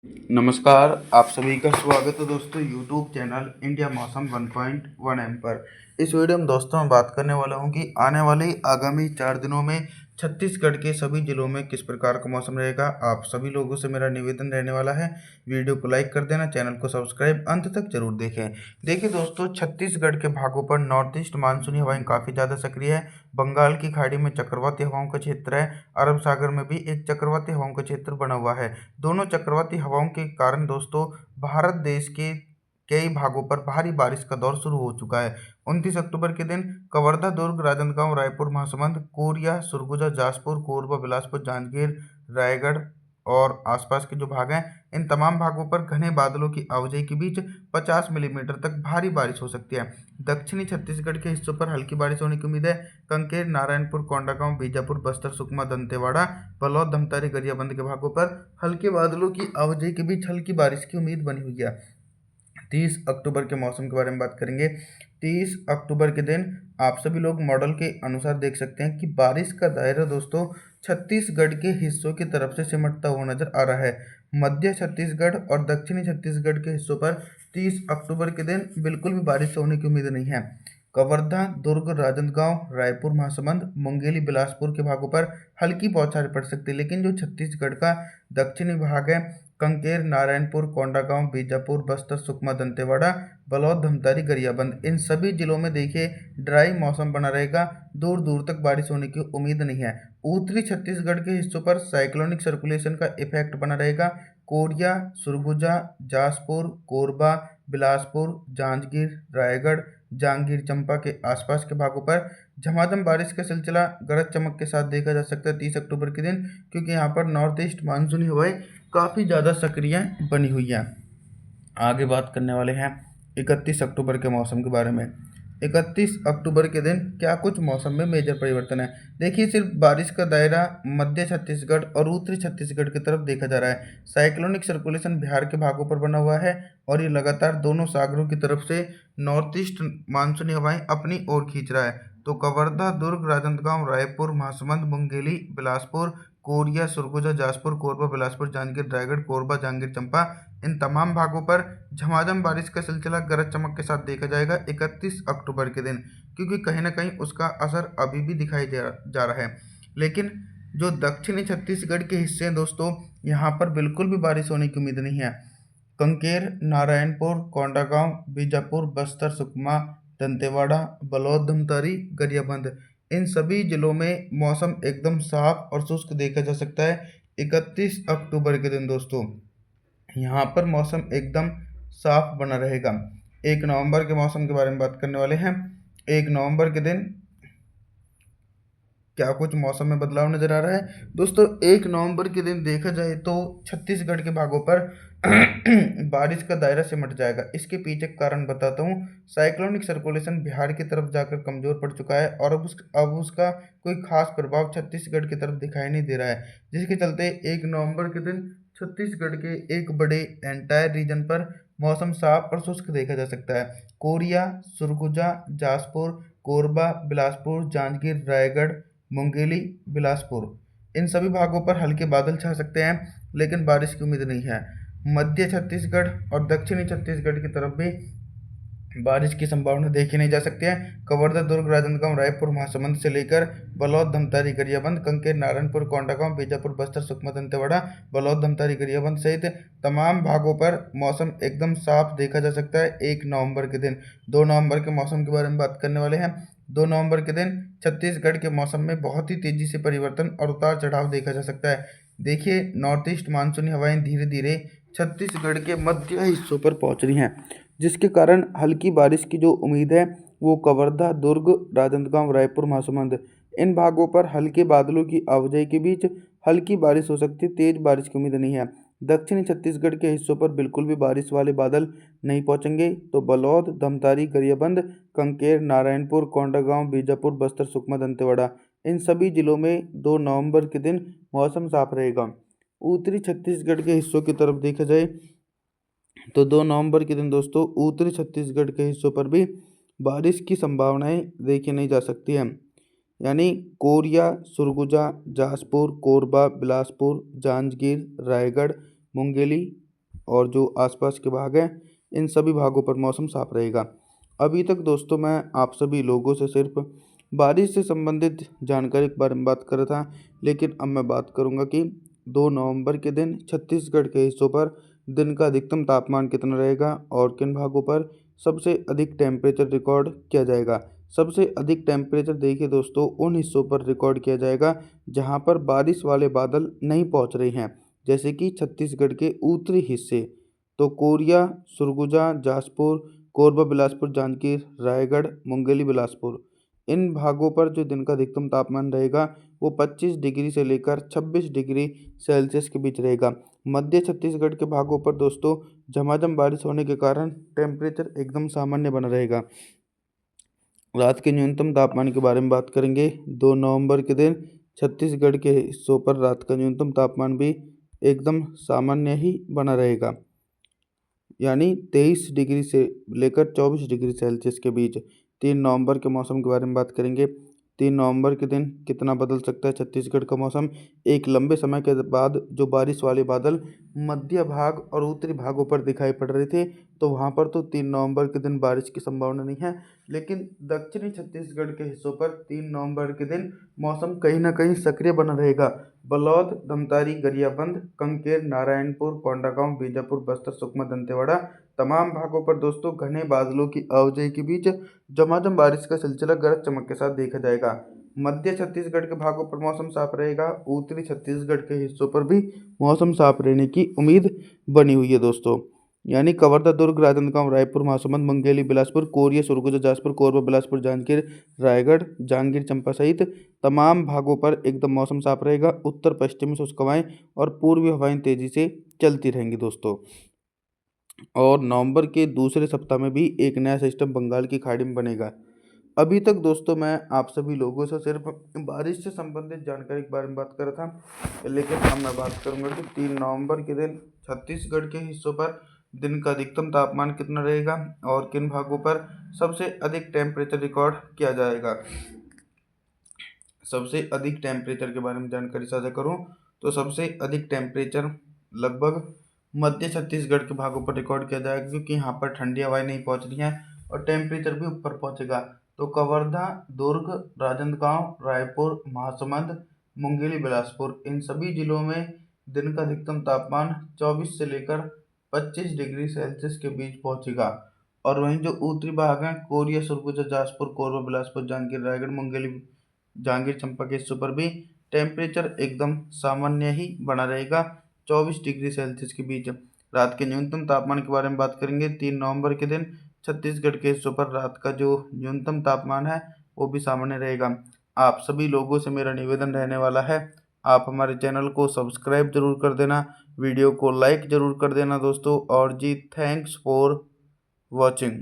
नमस्कार, आप सभी का स्वागत है दोस्तों यूट्यूब चैनल इंडिया मौसम 1.1 एम पर। इस वीडियो में दोस्तों मैं बात करने वाला हूं कि आने वाले आगामी 4 दिनों में छत्तीसगढ़ के सभी जिलों में किस प्रकार का मौसम रहेगा। आप सभी लोगों से मेरा निवेदन रहने वाला है, वीडियो को लाइक कर देना, चैनल को सब्सक्राइब अंत तक जरूर देखें। देखिए दोस्तों, छत्तीसगढ़ के भागों पर नॉर्थ ईस्ट मानसूनी हवाएं काफ़ी ज़्यादा सक्रिय है। बंगाल की खाड़ी में चक्रवाती हवाओं का क्षेत्र है, अरब सागर में भी एक चक्रवाती हवाओं का क्षेत्र बना हुआ है। दोनों चक्रवाती हवाओं के कारण दोस्तों भारत देश के कई भागों पर भारी बारिश का दौर शुरू हो चुका है। 29 अक्टूबर के दिन कवर्धा, दुर्ग, राजनांदगांव, रायपुर, महासमुंद, कोरिया, सरगुजा, जाजपुर, कोरबा, बिलासपुर, जांजगीर, रायगढ़ और आसपास के जो भाग हैं, इन तमाम भागों पर घने बादलों की आवाजाही के बीच 50 मिलीमीटर तक भारी बारिश हो सकती है। दक्षिणी छत्तीसगढ़ के हिस्सों पर हल्की बारिश होने की उम्मीद है। कांकेर, नारायणपुर, कोंडागांव, बीजापुर, बस्तर, सुकमा, दंतेवाड़ा, बलौद, धमतारी, गरियाबंद के भागों पर हल्के बादलों की आवाजाही के बीच हल्की बारिश की उम्मीद बनी हुई है। 30 अक्टूबर के मौसम के बारे में बात करेंगे। 30 अक्टूबर के दिन आप सभी लोग मॉडल के अनुसार देख सकते हैं कि बारिश का दायरा दोस्तों छत्तीसगढ़ के हिस्सों की तरफ से सिमटता हुआ नजर आ रहा है। मध्य छत्तीसगढ़ और दक्षिणी छत्तीसगढ़ के हिस्सों पर 30 अक्टूबर के दिन बिल्कुल भी बारिश होने की उम्मीद नहीं है। कवर्धा, दुर्ग, राजनांदगांव, रायपुर, महासमुंद, मुंगेली, बिलासपुर के भागों पर हल्की बौछारें पड़ सकती है, लेकिन जो छत्तीसगढ़ का दक्षिणी भाग है, कांकेर, नारायणपुर, कोंडागांव, बीजापुर, बस्तर, सुकमा, दंतेवाड़ा, बलौद, धमतारी, गरियाबंद, इन सभी जिलों में देखिए ड्राई मौसम बना रहेगा। दूर दूर तक बारिश होने की उम्मीद नहीं है। उत्तरी छत्तीसगढ़ के हिस्सों पर साइक्लोनिक सर्कुलेशन का इफेक्ट बना रहेगा। कोरिया, सरगुजा, जाजपुर, कोरबा, बिलासपुर, जांजगीर, रायगढ़, जांजगीर चंपा के आसपास के भागों पर झमाझम बारिश का सिलसिला गरज चमक के साथ देखा जा सकता है 30 अक्टूबर के दिन, क्योंकि यहाँ पर नॉर्थ ईस्ट मानसूनी हवाएं काफ़ी ज़्यादा सक्रिय बनी हुई हैं। आगे बात करने वाले हैं 31 अक्टूबर के मौसम के बारे में। 31 अक्टूबर के दिन क्या कुछ मौसम में मेजर परिवर्तन है। देखिए, सिर्फ बारिश का दायरा मध्य छत्तीसगढ़ और उत्तरी छत्तीसगढ़ की तरफ देखा जा रहा है। साइक्लोनिक सर्कुलेशन बिहार के भागों पर बना हुआ है और ये लगातार दोनों सागरों की तरफ से नॉर्थ ईस्ट मानसूनी हवाएं अपनी ओर खींच रहा है। तो कवर्धा, दुर्ग, राजनांदगांव, रायपुर, महासमुंद, मुंगेली, बिलासपुर, कोरिया, सरगुजा, जाजपुर, कोरबा, बिलासपुर, जांजगीर, रायगढ़, कोरबा, जांजगीर चंपा, इन तमाम भागों पर झमाझम बारिश का सिलसिला गरज चमक के साथ देखा जाएगा 31 अक्टूबर के दिन, क्योंकि कहीं ना कहीं उसका असर अभी भी दिखाई जा रहा है। लेकिन जो दक्षिणी छत्तीसगढ़ के हिस्से हैं दोस्तों, यहाँ पर बिल्कुल भी बारिश होने की उम्मीद नहीं है। कांकेर, नारायणपुर, कोंडागांव, बीजापुर, बस्तर, सुकमा, दंतेवाड़ा, बलौद, धमतारी, गरियाबंद, इन सभी जिलों में मौसम एकदम साफ और शुष्क देखा जा सकता है 31 अक्टूबर के दिन दोस्तों। यहाँ पर मौसम एकदम साफ बना रहेगा। 1 नवंबर के मौसम के बारे में बात करने वाले हैं। 1 नवंबर के दिन क्या कुछ मौसम में बदलाव नजर आ रहा है दोस्तों। 1 नवंबर के दिन देखा जाए तो छत्तीसगढ़ के भागों पर बारिश का दायरा सिमट जाएगा। इसके पीछे कारण बताता हूँ। साइक्लोनिक सर्कुलेशन बिहार की तरफ जाकर कमजोर पड़ चुका है और अब उसका कोई खास प्रभाव छत्तीसगढ़ की तरफ दिखाई नहीं दे रहा है, जिसके चलते 1 नवंबर के दिन छत्तीसगढ़ के एक बड़े एंटायर रीजन पर मौसम साफ और शुष्क देखा जा सकता है। कोरिया, सुरगुजा, जाजपुर, कोरबा, बिलासपुर, जांजगीर, रायगढ़, मुंगेली, बिलासपुर, इन सभी भागों पर हल्के बादल छा सकते हैं, लेकिन बारिश की उम्मीद नहीं है। मध्य छत्तीसगढ़ और दक्षिणी छत्तीसगढ़ की तरफ भी बारिश की संभावना देखी नहीं जा सकती है। कवर्धा, दुर्ग, राजनांदगांव, रायपुर, महासमुंद से लेकर बलौद, धमतारी, गरियाबंद, कांकेर, नारायणपुर, कोंडागांव, बीजापुर, बस्तर, सुकमा, दंतेवाड़ा, बलौद, धमतारी, गरियाबंद सहित तमाम भागों पर मौसम एकदम साफ देखा जा सकता है 1 नवंबर के दिन। 2 नवंबर के मौसम के बारे में बात करने वाले हैं। 2 नवंबर के दिन छत्तीसगढ़ के मौसम में बहुत ही तेजी से परिवर्तन और उतार चढ़ाव देखा जा सकता है। देखिए, नॉर्थ ईस्ट मानसूनी हवाएं धीरे धीरे छत्तीसगढ़ के मध्य हिस्सों पर पहुंच रही हैं, जिसके कारण हल्की बारिश की जो उम्मीद है वो कवर्धा, दुर्ग, राजनांदगांव, रायपुर, महासमुंद, इन भागों पर हल्के बादलों की आवाजाही के बीच हल्की बारिश हो सकती है। तेज बारिश की उम्मीद नहीं है। दक्षिणी छत्तीसगढ़ के हिस्सों पर बिल्कुल भी बारिश वाले बादल नहीं पहुंचेंगे। तो बलौद, धमतारी, गरियाबंद, कांकेर, नारायणपुर, कोंडागांव, बीजापुर, बस्तर, सुकमा, दंतेवाड़ा, इन सभी जिलों में 2 नवंबर के दिन मौसम साफ रहेगा। उत्तरी छत्तीसगढ़ के हिस्सों की तरफ देखा जाए तो 2 नवंबर के दिन दोस्तों उत्तरी छत्तीसगढ़ के हिस्सों पर भी बारिश की संभावनाएं देखी नहीं जा सकती हैं। यानी कोरिया, सुरगुजा, जाजपुर, कोरबा, बिलासपुर, जांजगीर, रायगढ़, मुंगेली, और जो आसपास के भाग हैं इन सभी भागों पर मौसम साफ रहेगा। अभी तक दोस्तों मैं आप सभी लोगों से सिर्फ बारिश से संबंधित जानकारी के बारे में बात कर रहा था, लेकिन अब मैं बात करूंगा कि 2 नवंबर के दिन छत्तीसगढ़ के हिस्सों पर दिन का अधिकतम तापमान कितना रहेगा और किन भागों पर सबसे अधिक टेम्परेचर रिकॉर्ड किया जाएगा। सबसे अधिक टेम्परेचर देखिए दोस्तों उन हिस्सों पर रिकॉर्ड किया जाएगा जहां पर बारिश वाले बादल नहीं पहुंच रहे हैं, जैसे कि छत्तीसगढ़ के उत्तरी हिस्से। तो कोरिया, सरगुजा, जाजपुर, कोरबा, बिलासपुर, जांजगीर, रायगढ़, मुंगेली, बिलासपुर, इन भागों पर जो दिन का अधिकतम तापमान रहेगा वो 25 डिग्री से लेकर 26 डिग्री सेल्सियस के बीच रहेगा। मध्य छत्तीसगढ़ के भागों पर दोस्तों झमाझम बारिश होने के कारण टेम्परेचर एकदम सामान्य बना रहेगा। रात के न्यूनतम तापमान के बारे में बात करेंगे। 2 नवंबर के दिन छत्तीसगढ़ के हिस्सों पर रात का न्यूनतम तापमान भी एकदम सामान्य ही बना रहेगा, यानी 23 डिग्री से लेकर 24 डिग्री सेल्सियस के बीच। 3 नवंबर के मौसम के बारे में बात करेंगे। 3 नवंबर के दिन कितना बदल सकता है छत्तीसगढ़ का मौसम। एक लंबे समय के बाद जो बारिश वाले बादल मध्य भाग और उत्तरी भागों पर दिखाई पड़ रहे थे, तो वहाँ पर तो 3 नवंबर के दिन बारिश की संभावना नहीं है, लेकिन दक्षिणी छत्तीसगढ़ के हिस्सों पर 3 नवंबर के दिन मौसम कहीं ना कहीं सक्रिय बना रहेगा। बलौद, धमतारी, गरियाबंद, कंकेर, नारायणपुर, कोंडागांव, बीजापुर, बस्तर, सुकमा, दंतेवाड़ा, तमाम भागों पर दोस्तों घने बादलों की आवाजाही के बीच झमाझम बारिश का सिलसिला गरज चमक के साथ देखा जाएगा। मध्य छत्तीसगढ़ के भागों पर मौसम साफ रहेगा। उत्तरी छत्तीसगढ़ के हिस्सों पर भी मौसम साफ रहने की उम्मीद बनी हुई है दोस्तों, यानी कवर्धा, दुर्ग, राजनांदगांव, रायपुर, महासमुंद, मुंगेली, बिलासपुर, कोरिया, सरगुजा, जाजपुर, कोरबा, बिलासपुर, जांजगीर, रायगढ़, जांजगीर चांपा सहित तमाम भागों पर एकदम मौसम साफ रहेगा। उत्तर पश्चिमी शुष्क हवाएं और पूर्वी हवाएं तेजी से चलती रहेंगी दोस्तों। और नवंबर के दूसरे सप्ताह में भी एक नया सिस्टम बंगाल की खाड़ी में बनेगा। अभी तक दोस्तों मैं आप सभी लोगों से सिर्फ बारिश से संबंधित जानकारी के बारे में बात कर रहा था, लेकिन अब मैं बात करूंगा कि 3 नवंबर के दिन छत्तीसगढ़ के हिस्सों पर दिन का अधिकतम तापमान कितना रहेगा और किन भागों पर सबसे अधिक टेम्परेचर रिकॉर्ड किया जाएगा। सबसे अधिक टेम्परेचर के बारे में जानकारी साझा करूं तो सबसे अधिक टेम्परेचर लगभग मध्य छत्तीसगढ़ के भागों पर रिकॉर्ड किया जाएगा, क्योंकि यहाँ पर ठंडी हवाएं नहीं पहुँच रही हैं और टेम्परेचर भी ऊपर पहुँचेगा। तो कवर्धा, दुर्ग, राजनांदगांव, रायपुर, महासमुंद, मुंगेली, बिलासपुर, इन सभी जिलों में दिन का अधिकतम तापमान 24 से लेकर 25 डिग्री सेल्सियस के बीच पहुंचेगा। और वहीं जो उत्तरी भाग हैं कोरिया, सरगुजा, जाजपुर, कोरबा, बिलासपुर, जांजगीर, रायगढ़, मुंगेली, जांजगीर चंपा के हिस्सों पर भी टेम्परेचर एकदम सामान्य ही बना रहेगा, 24 डिग्री सेल्सियस के बीच। रात के न्यूनतम तापमान के बारे में बात करेंगे। 3 नवंबर के दिन छत्तीसगढ़ के हिस्सों पर रात का जो न्यूनतम तापमान है वो भी सामान्य रहेगा। आप सभी लोगों से मेरा निवेदन रहने वाला है, आप हमारे चैनल को सब्सक्राइब जरूर कर देना, वीडियो को लाइक जरूर कर देना दोस्तों। और जी थैंक्स फॉर वॉचिंग।